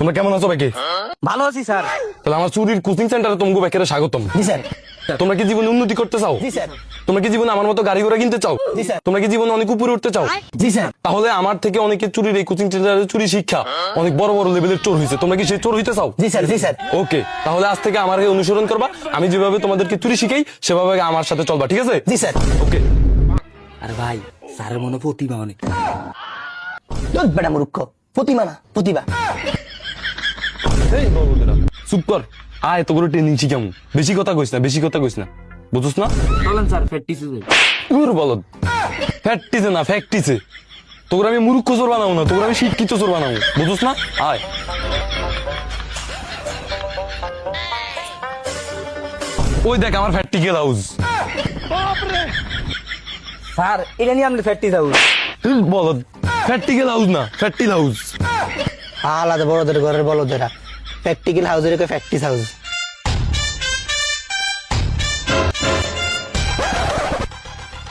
তোমরা কেমন আছো ভাইকে? ভালো আছি স্যার। তাহলে আমার চুরির কোচিং সেন্টারে তোমাকে ব্যাকেরে স্বাগতম। জি স্যার। তোমরা কি জীবনে উন্নতি করতে চাও? জি স্যার। তোমরা কি জীবনে আমার মতো গাড়ি ঘোড়া কিনতে চাও? জি স্যার। তোমরা কি জীবনে অনেক উপরে উঠতে চাও? জি স্যার। তাহলে আমার থেকে অনেকে চুরির এই কোচিং সেন্টারে চুরি শিক্ষা অনেক বড় বড় লেভেলের চোর হয়েছে। তোমরা কি সেই চোর হইতে চাও? জি স্যার। জি স্যার। ওকে, তাহলে আজ থেকে আমাকে অনুসরণ করবা। আমি যেভাবে তোমাদেরকে চুরি শিখাই সেভাবে আমার সাথে চলবা, ঠিক আছে? জি স্যার। ওকে। আরে ভাই, স্যারের মনে প্রতিভা অনেক। দুধ বেটা মূর্খ, প্রতিমা না প্রতিভা। এই বলদেরা চুপ কর। আয় তো করে ট্রেনিং শিখামু। বেশি কথা কইস না, বেশি কথা কইস না, বুঝছ না? চলেন স্যার, প্র্যাকটিসে যাই। দূর বলদ, ফ্যাক্টিসে না ফ্যাক্টিসে। তোর আমি মূর্খ চোর বানাবো না, তোর আমি শিক্ষিত চোর বানাবো, বুঝছ না? আয়। ওই দেখ আমার প্র্যাকটিক্যাল হাউস। স্যার, এটা নিয়ে আপনি প্র্যাকটিস হাউস। বলদ, প্র্যাকটিক্যাল হাউস না ফ্যাক্টিল হাউস। আলাদা বড়দের ঘরের বলদেরা। প্র্যাকটিক্যাল হাউসের একটা প্র্যাকটিস হাউস।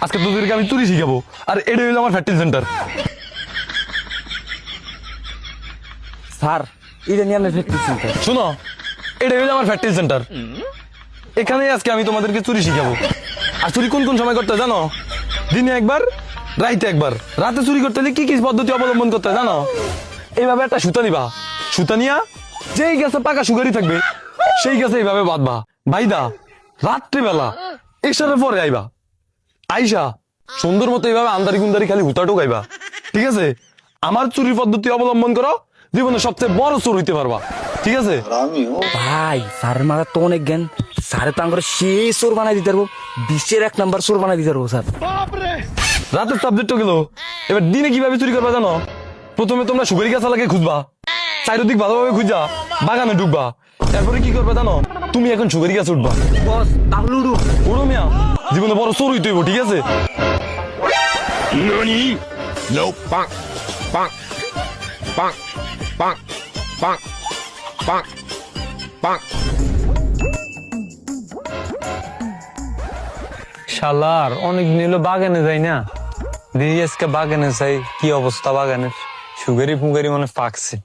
আজকে তোদেরকে আমি চুরি শিখাবো, আর এটা হইলো আমার ফ্যাক্টিল সেন্টার। স্যার, এটা নিয়ে আপনি প্র্যাকটিস সেন্টার। শোনো, এটা হইলো আমার ফ্যাক্টিল সেন্টার। এখানে আজকে আমি তোমাদেরকে চুরি শিখাবো। আর চুরি কোন কোন সময় করতে হয় জানো? দিনে একবার, রাইতে একবার। রাতে চুরি করতে হলে কি কি পদ্ধতি অবলম্বন করতে হয় জানো? এইভাবে একটা সুতা নিবা, সুতা নিয়া যেই গাছে পাকা সুগারি থাকবে সেই গাছে এইভাবে বাঁধবা। বাইদা রাত্রিবেলা এসার পরে আইবা। আইসা সুন্দর মতো এইভাবে আন্দারি কুন্দারি খালি হুতা ঢুকাইবা, ঠিক আছে? আমার চুরির পদ্ধতি অবলম্বন করো, জীবনে সবচেয়ে বড় চোর হইতে পারবা, ঠিক আছে? ভাই, স্যারের মাথা তো অনেক জ্ঞান। স্যারে তো আমরা সেই চোর বানাই দিতে পারবো, বিশ্বের 1 নাম্বার চোর বানাই দিতে পারবো স্যার। রাতের সাবজেক্ট গেল, এবার দিনে কিভাবে চুরি করবা জানো? প্রথমে তোমরা সুপারি গাছ লাগে খুঁজবা, চারিদিক ভালোভাবে খুঁজা বাগানে ঢুকবা। এরপরে কি করবে জানো? তুমি এখন সুপারি গাছ উঠবা। বস, তাহলে উড়ু। ওরো মিয়া, জীবনে বড় চোর হইতে হইব, ঠিক আছে? No, bonk, bonk, bonk, bonk, bonk, bonk, bonk. শালার অনেক নিল বাগানে যাই না, দিদি আজকে বাগানে যাই। কি অবস্থা বাগানের? সুগারি ফুগারি মানে পাকছে।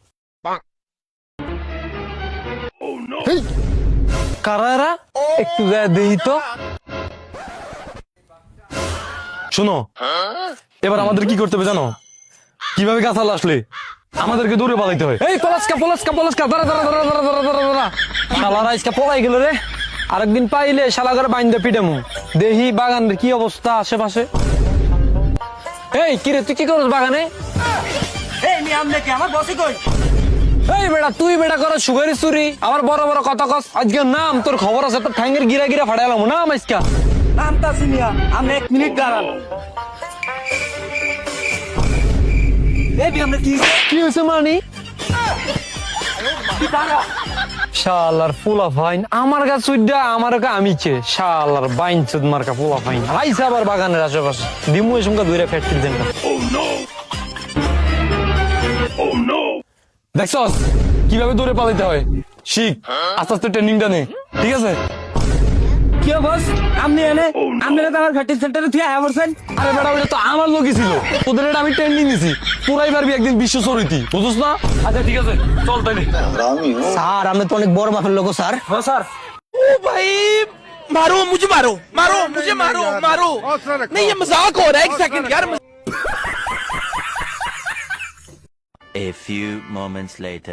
হেই, কারা এরা? একটু যায় দেখি তো। শোনো, এবার আমাদের কি করতে হবে জানো? কিভাবে গাছ আসলে আমাদেরকে দূরে পালাইতে হয়। এই পলাশকা পলাশকা পলাশকা, দাঁড়া দাঁড়া দাঁড়া দাঁড়া দাঁড়া দাঁড়া দাঁড়া। শালারা আজকে পলাই গেল রে। আরেকদিন পাইলে শালা করে বাইন্দা পিটামু। দেখি বাগানের কি অবস্থা আশেপাশে। এই কিরে, তুই কি করছ বাগানে? এই মি আমনে কি আমার বসই কই? এই বেটা, তুই বেটা করো সুগারি চুরি, আমার বড় বড় কথা কস। আজকে নাম তোর খবর আছে, তোর ঠ্যাঙ্গের গিরা গিরা ফাটাইলাম নাম আজকা। নামটা সিনিয়া, আমনে 1 মিনিট দাঁড়ান। এই বি আমনে কি হয়েছে মানি? শালার ফুলা ফাইন আমার কাছে সুইডা, আমার কা আমি কে শালার বাইন চুদ মার্কা ফুলা ফাইন আইসা আবার বাগানের আশেপাশে দিমু এ সঙ্গে দুইরা ফ্যাক্টরি দেন। দেখছস কিভাবে দূরে পালাইতে হয়? শিখ, আস্তে আস্তে ট্রেনিংটা নে, ঠিক আছে? কি বস? আমনে এনে আমনে তো আমার প্র্যাকটিস সেন্টারে তুই আয়া বলছেন। আরে বেটা, ওটা তো আমার লোকই ছিল। তোদের এটা আমি ট্রেনিং দিছি, পুরাই পারবি একদিন বিশ্ব চোর হইতি, বুঝছ না? আচ্ছা ঠিক আছে, চল তাইলে। স্যার, আপনি তো অনেক বড় মাপের লোক স্যার। হ্যাঁ স্যার। ओ भाई मारो मुझे मारो मारो मुझे मारो मारो नहीं ये मजाक हो रहा है एक सेकंड यार A few moments later.